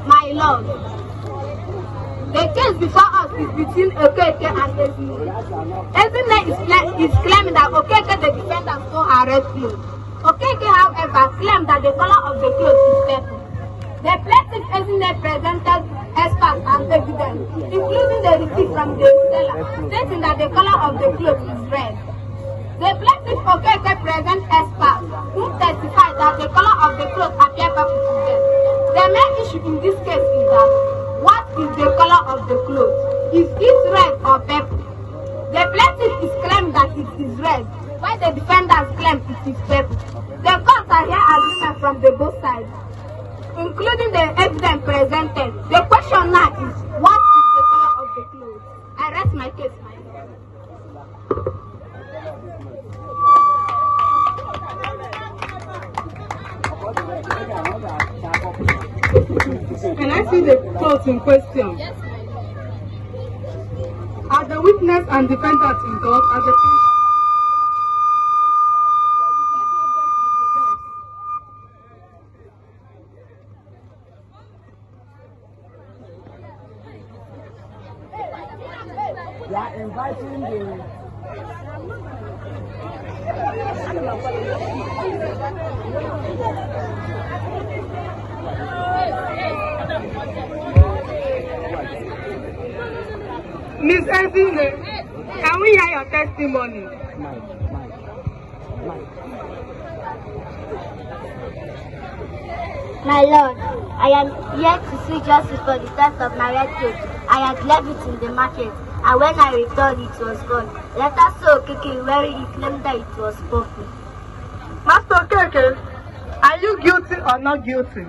My lord, the case before us is between Okeke and Ezine. Ezine is claiming that Okeke, the defendant, stole her red clothes. Okeke, however, claimed that the color of the clothes is purple. The plaintiff Ezine presented experts and evidence, including the receipt from the seller, stating that the color of the clothes is red. The plaintiff Okeke present experts who testified that the color of the clothes appear purple to them. The main issue in this case is that what is the color of the clothes? Is it red or purple? The plaintiff is claiming that it is red, while the defendants claim it is purple. The court are here agreement from the both sides, including the evidence presented. The question now is, what is the color of the clothes? I rest my case, my lord. Can I see the clothes in question? Yes, my lord. Are the witness and defendant in court as a patient? They are inviting the Miss Ezine, can we hear your testimony? My lord, I am here to seek justice for the theft of my red clothes. I had left it in the market, and when I returned, it was gone. Later, saw Okeke wearing it, claimed that it was purple. Master Okeke, are you guilty or not guilty?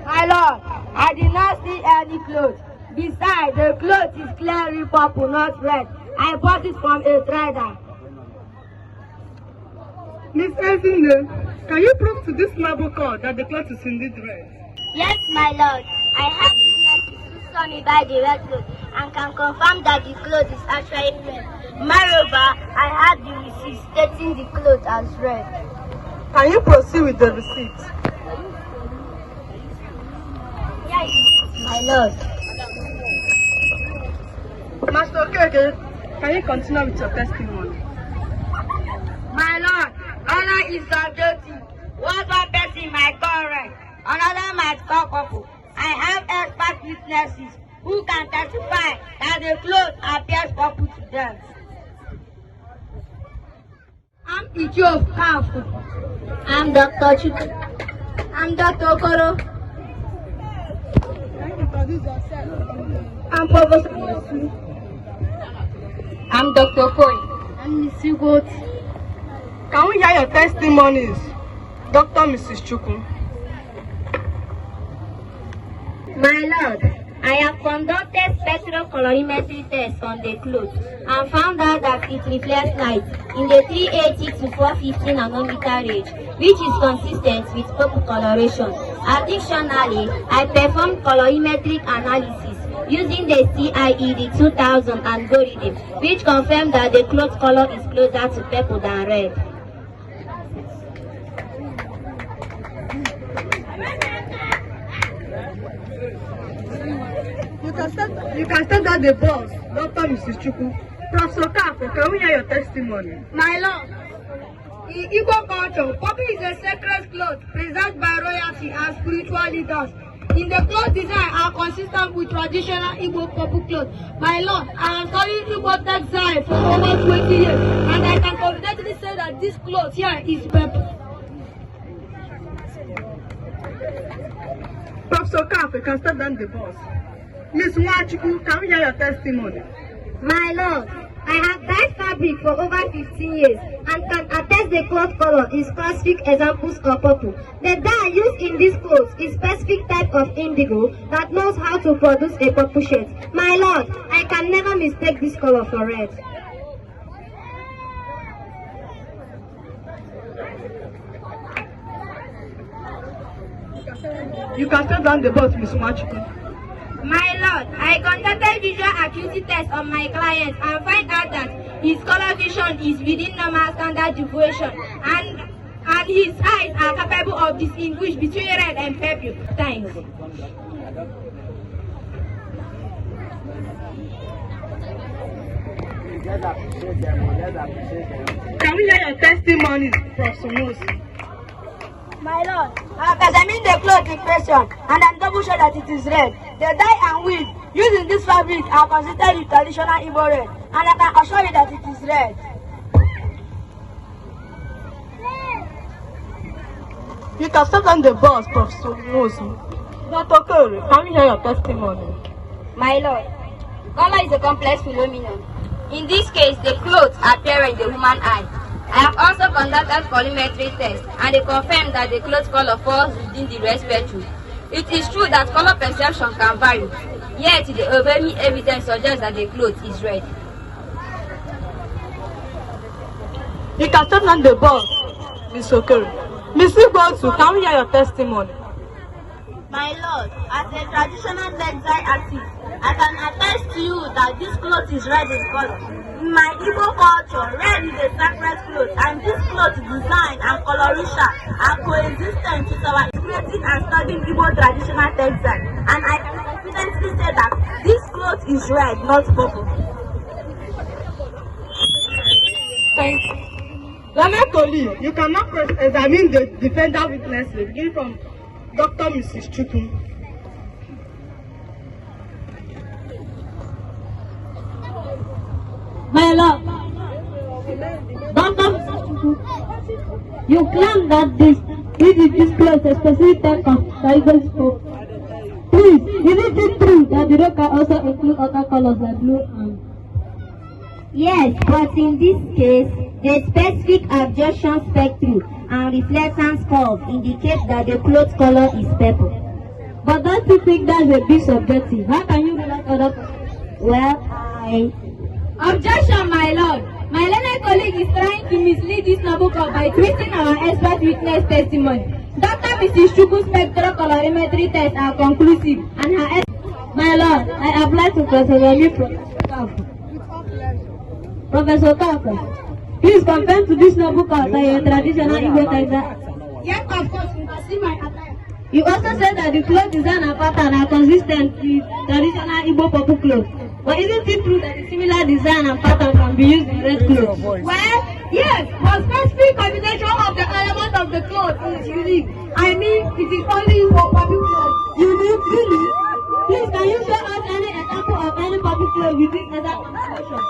My lord, I did not see any clothes. Besides, the clothes is clearly purple, not red. I bought it from a trader. Miss Ezine, can you prove to this noble court that the cloth is indeed red? Yes, my lord. I have witnesses who saw me buy the red clothes and can confirm that the clothes is actually red. Moreover, I had the receipt stating the clothes as red. Can you proceed with the receipt? Yes, my lord. Master Okeke, can you continue with your testimony? My lord, honor is subjective. What one person might call red, another might call purple. I have expert witnesses who can testify that the clothes appears purple to them. I'm Ichiof Kafu. I'm Dr. Chuku. I'm Dr. Okoro. I'm Professor Masu. I'm Dr. Foy. I'm Miss Hugot. Can we hear your testimonies, Dr. Mrs. Chuku? My lord, I have conducted spectral colorimetry tests on the clothes and found out that it reflects light in the 380 to 450 nanometer range, which is consistent with purple coloration. Additionally, I performed colorimetric analysis using the CIED 2000 algorithm, which confirmed that the cloth color is closer to purple than red. You can stand at the boss, Dr. Mrs. Chuku. Professor Kafu, can we hear your testimony? My lord, in Igbo culture, purple is a sacred cloth preserved by royalty and spiritual leaders. in the clothes design are consistent with traditional Igbo purple clothes. My lord, I have studied Igbo textile for over 20 years, and I can confidently say that this cloth here is purple. Professor Kaf, you can step down the boss. Miss Wachiku, can we hear your testimony? My lord, I have dyed fabric for over 15 years and can attest the cloth color is specific examples of purple. The dye used in these clothes is specific type of indigo that knows how to produce a purple shade. My lord, I can never mistake this color for red. You can step down the boss, Miss Wachiku. My lord, I conducted visual acuity tests on my client and find out that his color vision is within normal standard deviation and his eyes are capable of distinguish between red and purple. Thanks. Can we hear your testimony, Professor Mosi? My lord, I have examined the cloth in question and I'm double sure that it is red. The dye and weave used in this fabric are considered the traditional Igbo red, and I can assure you that it is red. You can step down the boss, Professor Mosi. Dr. Curry, can we hear your testimony? My lord, color is a complex phenomenon. In this case, the clothes appear in the human eye. I have also conducted colorimetry tests and they confirm that the clothes color falls within the red spectrum. It is true that color perception can vary, yet the overwhelming evidence suggests that the cloth is red. You can step down the boss, Miss Okere. Miss Igonsu, can we hear your testimony? My lord, as a traditional textile artist, I can attest to you that this cloth is red in color. In my Igbo culture, red is a sacred cloth, and this cloth design and coloration are coexistent with our creating and studying Igbo traditional textile. And I can confidently say that this cloth is red, not purple. Thank you. Lamentoli, you cannot examine the defender witnesses, beginning from Dr. Mrs. Chukwu. My lord, Dr. you claim that this clothes a specific type of tiger scope. Please, is it true that the robe can also include other colors like blue and... Yes, but in this case, the specific absorption spectrum and reflectance curve indicate that the cloth color is purple. But don't you think that's a bit subjective? How can you relate other... Well, Objection, my lord. My learned colleague is trying to mislead this noble court by twisting our expert witness testimony. Dr. Mrs. Chukwu's spectral colorimetry tests are conclusive, and her... My lord, I apply to Professor Kafka. Please confirm to this noble court that your traditional Igbo textile. Yes, of course, you can see my attire. You also said that the cloth design and pattern are consistent with traditional Igbo purple cloth. But isn't it true that a similar design and pattern can be used in red clothes? Well, yes, but specific combination of the element of the cloth is unique. I mean, it is only for public clothes. Unique, really? Please, can you show us any example of any public cloth with this exact combination?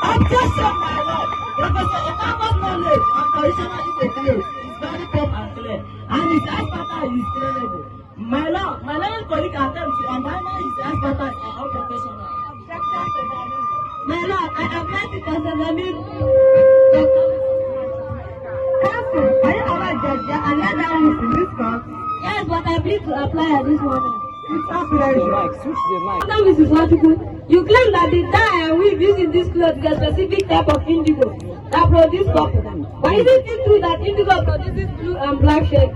Objection, my lord. Professor Okafor's knowledge on traditional Igbo clothes is very firm and clear, and his expertise is credible. My lord, my learned colleague attempts to undermine his expertise are unprofessional. My lord, I apply to examine Counsel, are you aware that there are another rules in this court? Yes, but I plead to apply at this moment. Without pleasure. Dr. Mrs. Wachukwu, you claim that the dye and weave used in this cloth is a specific type of indigo that produces purple. But isn't it true that indigo produces blue and black shades?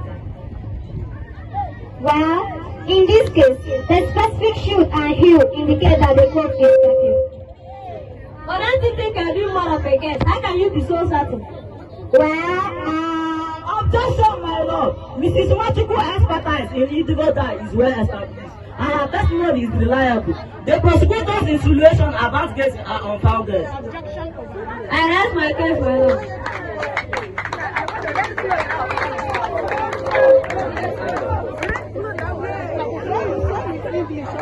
well, in this case, the specific hue and hue indicate that the cloth is purple. But don't you think I do more of a guess? How can you be so certain? Objection, my lord. Mrs. Wachukwu's expertise in indigo dye is well established, and her testimony is reliable. The prosecutor's insinuation about guessing are unfounded. I rest my case, my lord. My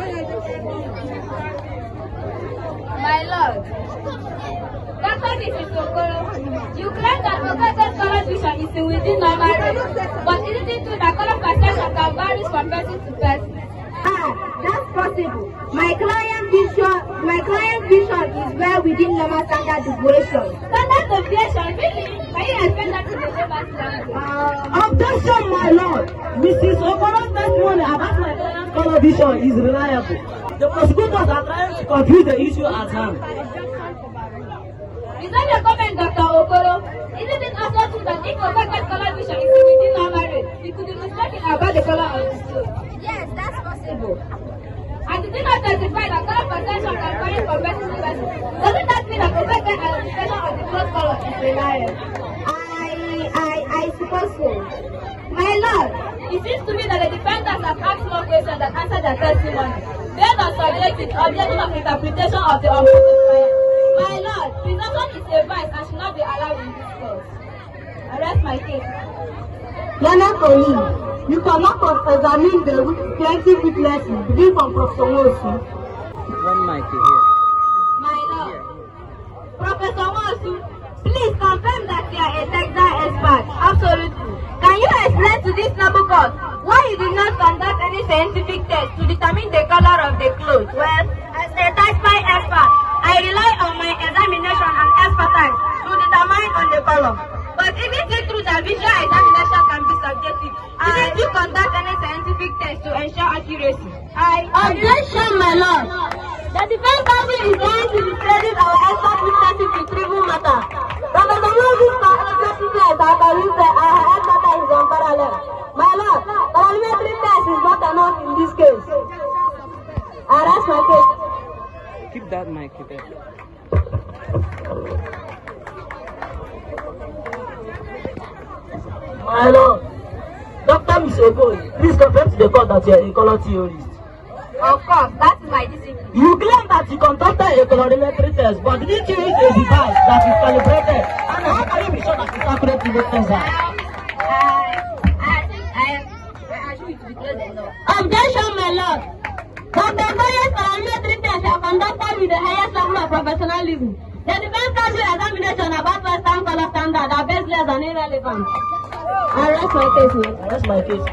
lord, Dr. Mrs. Okoro, you claim that Okote's color vision is within normal range, but isn't it true that color perception can vary from person to person? That's possible. My client's vision is well within normal standard deviation. Standard deviation, really? Can you explain that to the layman's language? Objection, my lord. Mrs. Okoro's testimony about my client's color vision is reliable. The prosecutors are trying to confuse the issue at hand. Is that your comment, Dr. Okoro? Isn't it also true that if Okote's color vision is within normal range, he could be mistaken about the color of his clothes? Yes, that's possible. And did you not testify that color perception can vary from person to person? Doesn't that mean that Okote's identification of the clothes color is reliable? I suppose so. My lord, it seems to me that the defendants have asked more questions than answered their testimony, based on subjective objection of interpretation of the unproven client. My lord, presumption is a vice and should not be allowed in this court. I rest my case. Learned colleague, you cannot examine the plaintiff witnesses, begin from Professor Wilson. One mic here. My lord, Professor Wosu, please confirm that you are a textile expert. Absolutely. Can you explain to this noble court why you did not conduct any scientific test to determine the color of the clothes? Well, as a textile expert, I rely on my examination and expertise to determine on the color. But isn't it true that visual examination can be subjective? Didn't you conduct any scientific test to ensure accuracy? Objection, my lord. The defense counsel is going to discredit our expert witnesses in trivial matter. Professor Moses' effectiveness and our expertise is unparalleled. My lord, colorimetry test is not enough in this case. I rest my case. Keep that mic there. My lord, Dr. Miss Okoro, please confirm to the court that you are a color theorist. Of course, that is my discipline. You claim that you conducted a colorimetry test, but didn't you use a device that is calibrated? And how can you be sure that it's accurate to the test? I assure you to be close enough. Objection, my lord. Dr. Koye's colorimetry tests are conducted with the highest level of professionalism. The defense counsel examination about Western color standard are baseless and irrelevant. I rest my case, man. That's my case.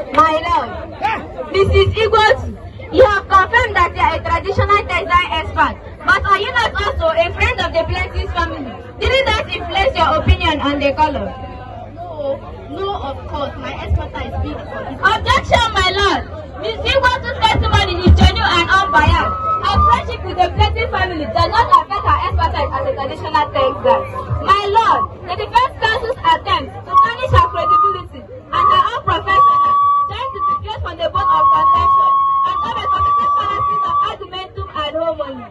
My lord, Mrs. Igos, you have confirmed that you are a traditional textile expert, but are you not also a friend of the plaintiff's family? Didn't that influence your opinion on the color? No, of course, my expertise speaks for it. Objection, my lord. Ms. Igos' testimony is genuine and unbiased. Her friendship with the plaintiff's family does not affect her expertise as a traditional textile. My lord, the defense counsel's attempt to tarnish her credibility and her own professional, trying to deviate from the board of contention and have a committed fallacies of argumentum and harmony.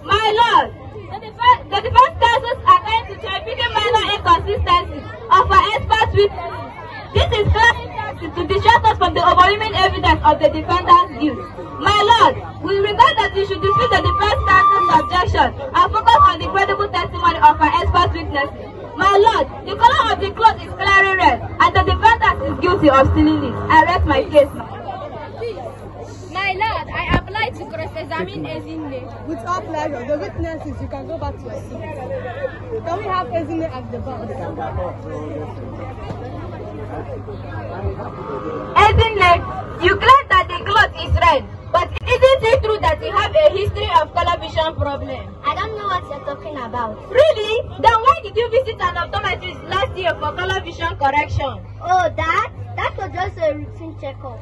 My lord, the defense counsel's attempt to cherry-picking minor inconsistencies of her expert witnesses. This is clearly to distract us from the overwhelming evidence of the defendant's guilt. My lord, we regard that you should defeat the defense counsel's objection and focus on the credible testimony of our expert witnesses. My lord, the color of the cloth is clearly red, and the defendant is guilty of stealing it. I rest my case now. My lord, I apply to cross-examine Ezinne. With all pleasure, the witnesses, you can go back to your seat. Can we have Ezinne at the bar? Ezinne, you claim that the cloth is red, but isn't it true that you have a history of color vision problem? I don't know what you're talking about. Really? Then why did you visit an optometrist last year for color vision correction? Oh, that was just a routine checkup.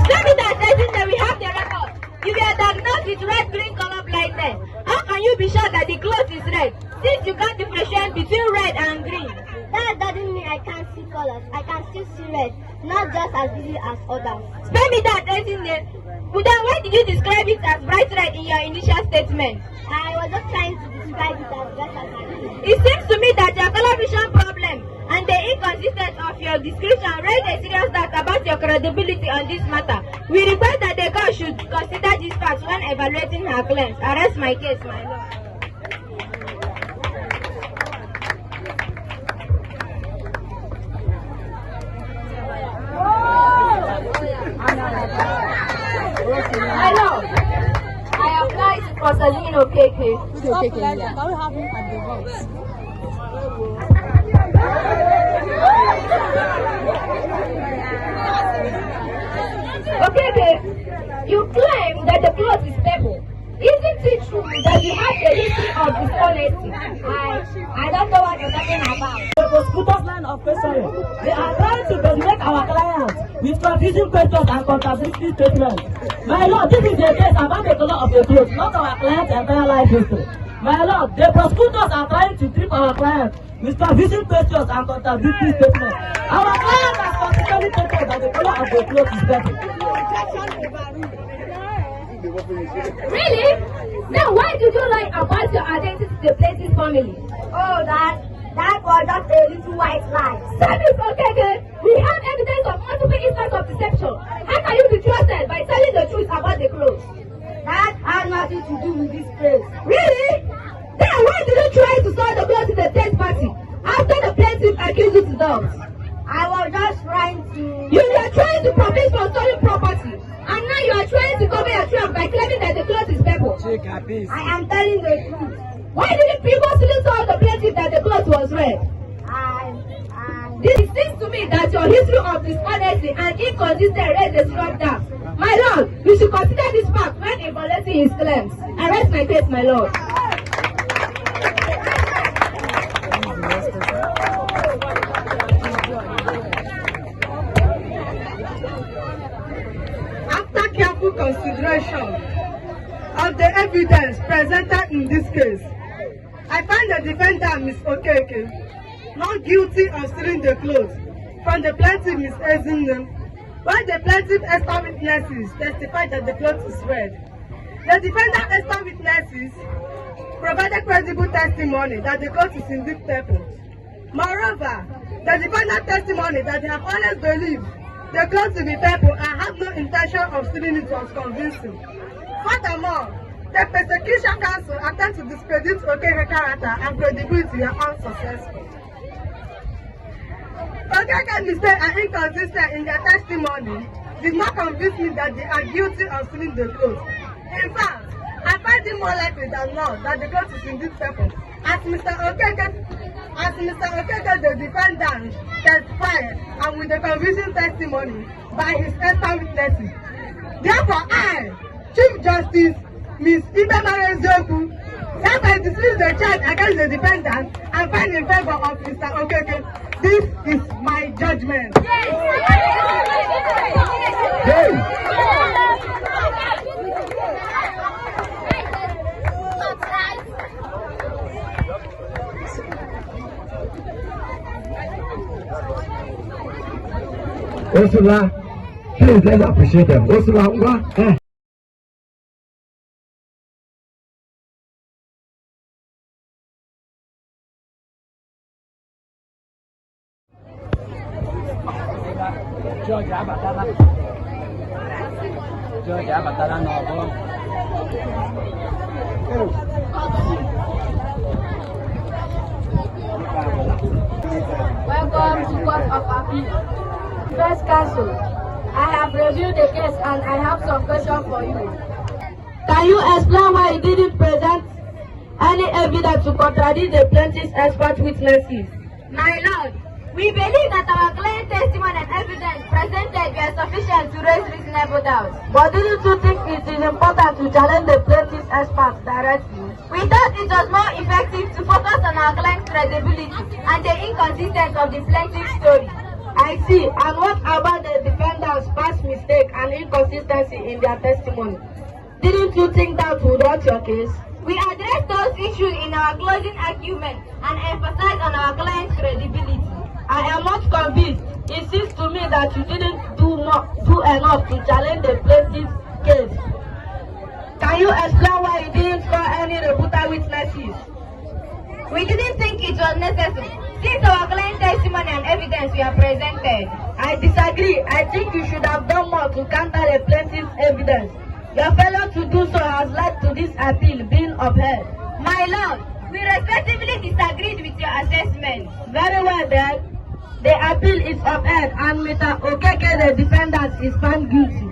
Show me that Ezinne, we have the record. You were diagnosed with red-green color blindness. How can you be sure that the cloth is red, since you can't differentiate between red and green? That doesn't mean I can't see colors. I can still see red, not just as easily as others. Spare me that, Ezinne. But then why did you describe it as bright red in your initial statement? I was just trying to describe it as best as I could. It seems to me that your color vision problem and the inconsistency of your description raise a serious doubt about your credibility on this matter. We request that the court should consider these facts when evaluating her claims. Arrest my case, my lord. Okeke. Stop like that. Can we have him at the box? Okeke, you claim that the cloth is purple. Isn't it true that you have a history of dishonesty? I don't know what you're talking about. The prosecutor's line of questioning. They are trying to dominate our clients with confusing questions and contradictory statements. My lord, this is a case about the color of the clothes, not our client's entire life history. My lord, the prosecutors are trying to trip our clients with confusing questions and contradictory statements. Our client has consistently stated that the color of the clothes is purple. Really? Now why did you lie about your identity to the plaintiff's family? Oh, that was just a little white lie. Service Okeke, we have evidence of multiple instances of deception. How can you be trusted by telling the truth about the clothes? That has nothing to do with this case. Really? Then why did you try to sell the clothes to the third party after the plaintiff accused you to doubt? I was just trying to... You were trying to profit from stolen property, and now you are trying to cover your tracks by claiming that the cloth is purple. I am telling the truth. Why did you previously tell the plaintiff that the cloth was red? This seems to me that your history of dishonesty and inconsistent raised a strong doubt. My lord, you should consider this fact when evaluating his claims. Arrest my case, my lord. After careful consideration of the evidence presented in this case, I find the defendant, Ms. Okeke, not guilty of stealing the clothes from the plaintiff, Ms. Ezinne, while the plaintiff extra witnesses testified that the clothes is red. The defendant extra witnesses provided credible testimony that the clothes is indeed purple. Moreover, the defendant's testimony that they have always believed the clothes to be purple and have no intention of stealing it was convincing. Furthermore, the prosecution counsel attempted to discredit Okeke's character and credibility are unsuccessful. Okeke's mistake and inconsistent in their testimony did not convince me that they are guilty of stealing the clothes. In fact, I find it more likely than not that the clothes is indeed purple. As Mr. Okeke, the defendant, testified and with the convincing testimony by his expert witnesses. Therefore, I, Chief Justice Ms. Ibemare Zoku, hereby dismiss the charge against the defendant and find in favor of Mr. Okeke. This is my judgment. Ursula, please let's appreciate them. Ursula, Welcome to Court of Appeal. First counsel, I have reviewed the case and I have some questions for you. Can you explain why you didn't present any evidence to contradict the plaintiff's expert witnesses? My lord, we believe that our client testimony and evidence presented were sufficient to raise reasonable doubts. But didn't you think it is important to challenge the plaintiff's experts directly? We thought it was more effective to focus on our client's credibility and the inconsistency of the plaintiff's story. I see. And what about the defendant's past mistake and inconsistency in their testimony? Didn't you think that would hurt your case? We addressed those issues in our closing argument and emphasized on our client's credibility. I am not convinced. It seems to me that you didn't do enough to challenge the plaintiff's case. Can you explain why you didn't call any rebuttal witnesses? We didn't think it was necessary, since our client testimony and evidence were presented. I disagree. I think you should have done more to counter the plaintiff's evidence. Your failure to do so has led to this appeal being upheld. My lord, we respectively disagreed with your assessment. Very well then. The appeal is upheld and Mr. Okeke, the defendant, is found guilty.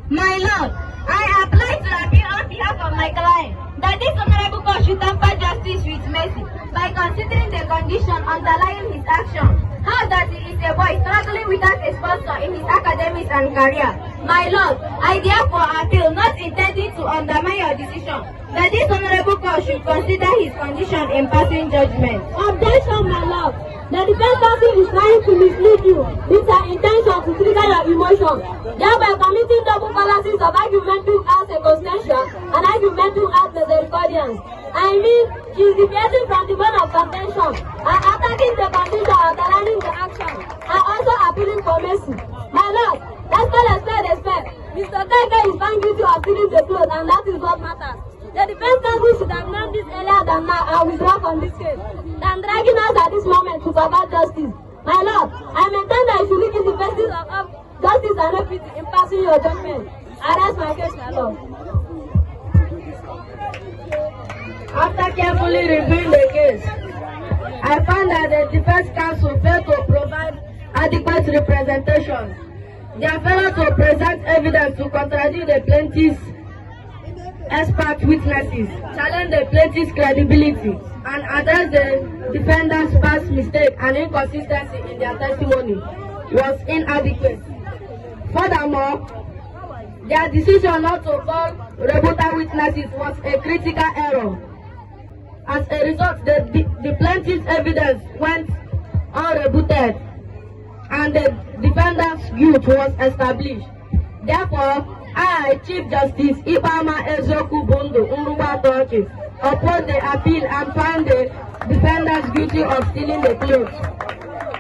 My lord, I apply to appeal on behalf of my client, that this honorable court should temper justice with mercy by considering the condition underlying his action. How that he is a boy struggling without a sponsor in his academics and career. My lord, I therefore appeal, not intending to undermine your decision, that this honorable court should consider his condition in passing judgment. Objection, my lord. The defense counsel is trying to mislead you with her intention to trigger your emotions, thereby committing double fallacies of argumentum as a contention and argumentum as misericordiance. I mean, she is deviating from the mode of contention and attacking the condition underlying the action and also appealing for mercy. My lord, respect. Mr. Keke is found guilty of stealing the clothes, and that is what matters. The defense counsel should have known this earlier than now and withdraw from this case than dragging us at this moment to provide justice. My lord, I maintain that you should look in the basis of justice and equity in passing your judgment. I rest my case, my lord. After carefully reviewing the case, I found that the defense counsel failed to provide adequate representation. Their failure to present evidence to contradict the plaintiff's expert witnesses, challenge the plaintiff's credibility, and address the defendant's past mistake and inconsistency in their testimony was inadequate. Furthermore, their decision not to call rebuttal witnesses was a critical error. As a result, the plaintiff's evidence went unrebutted and the defendant's guilt was established. Therefore, I, Chief Justice Ibama Ezoku Bundu Uruba Torches, opposed the appeal and found the defendants guilty of stealing the clothes.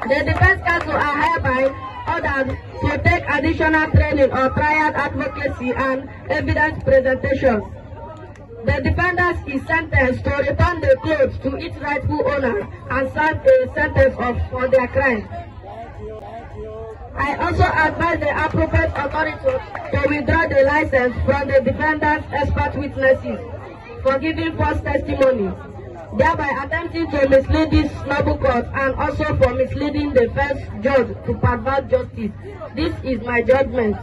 The defense counsel are hereby ordered to take additional training on trial advocacy and evidence presentation. The defendant is sentenced to return the clothes to its rightful owner and serve a sentence for their crime. I also advise the appropriate authorities to withdraw the license from the defendant's expert witnesses for giving false testimony, thereby attempting to mislead this noble court and also for misleading the first judge to pervert justice. This is my judgment.